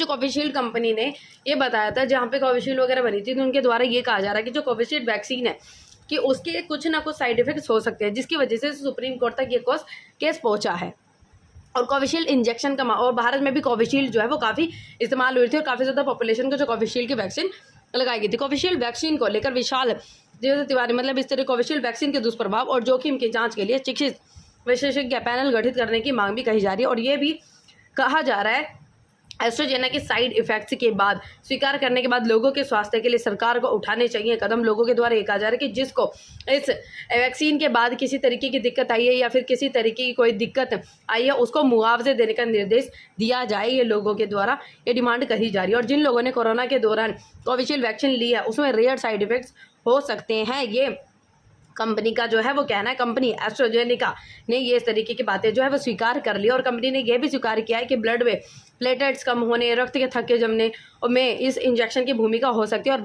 जो Covishield company ने ये बताया था, जहाँ पे कोविशील्ड वगैरह बनी थी, तो उनके द्वारा ये कहा जा रहा है कि जो कोविशील्ड वैक्सीन है कि उसके कुछ ना कुछ साइड इफेक्ट्स हो सकते हैं, जिसकी वजह से सुप्रीम कोर्ट तक ये केस पहुंचा है। और कोविशील्ड इंजेक्शन का और भारत में भी कोविशील्ड जो है वो काफ़ी इस्तेमाल हुई थी और काफ़ी ज़्यादा पॉपुलेशन को जो कोविशील्ड की वैक्सीन लगाई गई थी। कोविशील्ड वैक्सीन को लेकर विशाल तिवारी मतलब इस तरह कोविशील्ड वैक्सीन के दुष्प्रभाव और जोखिम की जांच के लिए चिकित्सक विशेषज्ञ पैनल गठित करने की मांग भी कही जा रही है। और ये भी कहा जा रहा है एस्ट्राजेनेका के साइड इफेक्ट्स के बाद स्वीकार करने के बाद लोगों के स्वास्थ्य के लिए सरकार को उठाने चाहिए कदम। लोगों के द्वारा ये कहा जा रहा है कि जिसको इस वैक्सीन के बाद किसी तरीके की दिक्कत आई है या फिर किसी तरीके की कोई दिक्कत आई है, उसको मुआवजे देने का निर्देश दिया जाए। ये लोगों के द्वारा ये डिमांड करी जा रही है। और जिन लोगों ने कोरोना के दौरान कोविशील्ड वैक्सीन ली है उसमें रेयर साइड इफेक्ट्स हो सकते हैं। ये कंपनी का जो है वो कहना है। कंपनी एस्ट्राजेनेका ने ये इस तरीके की बातें जो है वो स्वीकार कर ली। और कंपनी ने यह भी स्वीकार किया है कि ब्लड में प्लेटलेट्स कम होने, रक्त के थक्के जमने में इस इंजेक्शन की भूमिका हो सकती है। और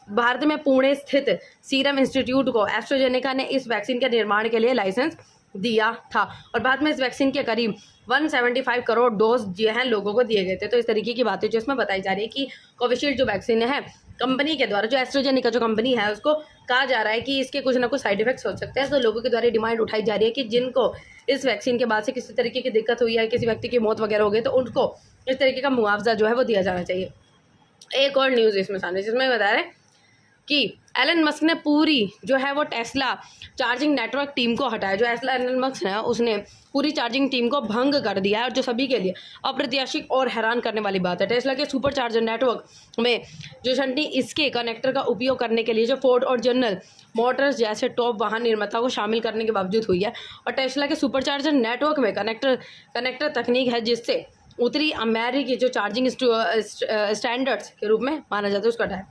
भारत में पुणे स्थित सीरम इंस्टीट्यूट को एस्ट्राजेनेका ने इस वैक्सीन के निर्माण के लिए लाइसेंस दिया था। और बाद में इस वैक्सीन के करीब 175 करोड़ डोज जो हैं लोगों को दिए गए थे। तो इस तरीके की बातें जो इसमें बताई जा रही है कि कोविशील्ड जो वैक्सीन है कंपनी के द्वारा, जो एस्ट्राजेनेका जो कंपनी है, उसको कहा जा रहा है कि इसके कुछ ना कुछ साइड इफेक्ट्स हो सकते हैं। तो लोगों के द्वारा डिमांड उठाई जा रही है कि जिनको इस वैक्सीन के बाद से किसी तरीके की दिक्कत हुई है, किसी व्यक्ति की मौत वगैरह हो गई, तो उनको इस तरीके का मुआवजा जो है वो दिया जाना चाहिए। एक और न्यूज़ इसमें सामने जिसमें बता रहे हैं कि एलन मस्क ने पूरी जो है वो टेस्ला चार्जिंग नेटवर्क टीम को हटाया। जो एलन मस्क है उसने पूरी चार्जिंग टीम को भंग कर दिया है, और जो सभी के लिए अप्रत्याशित और हैरान करने वाली बात है। टेस्ला के सुपर चार्जर नेटवर्क में जो शंटी इसके कनेक्टर का उपयोग करने के लिए जो फोर्ड और जनरल मोटर्स जैसे टॉप वाहन निर्माता को शामिल करने के बावजूद हुई है। और टेस्ला के सुपर चार्जर नेटवर्क में कनेक्टर तकनीक है जिससे उत्तरी अमेरिकी जो चार्जिंग स्टैंडर्ड्स के रूप में माना जाता है उसका हटाया।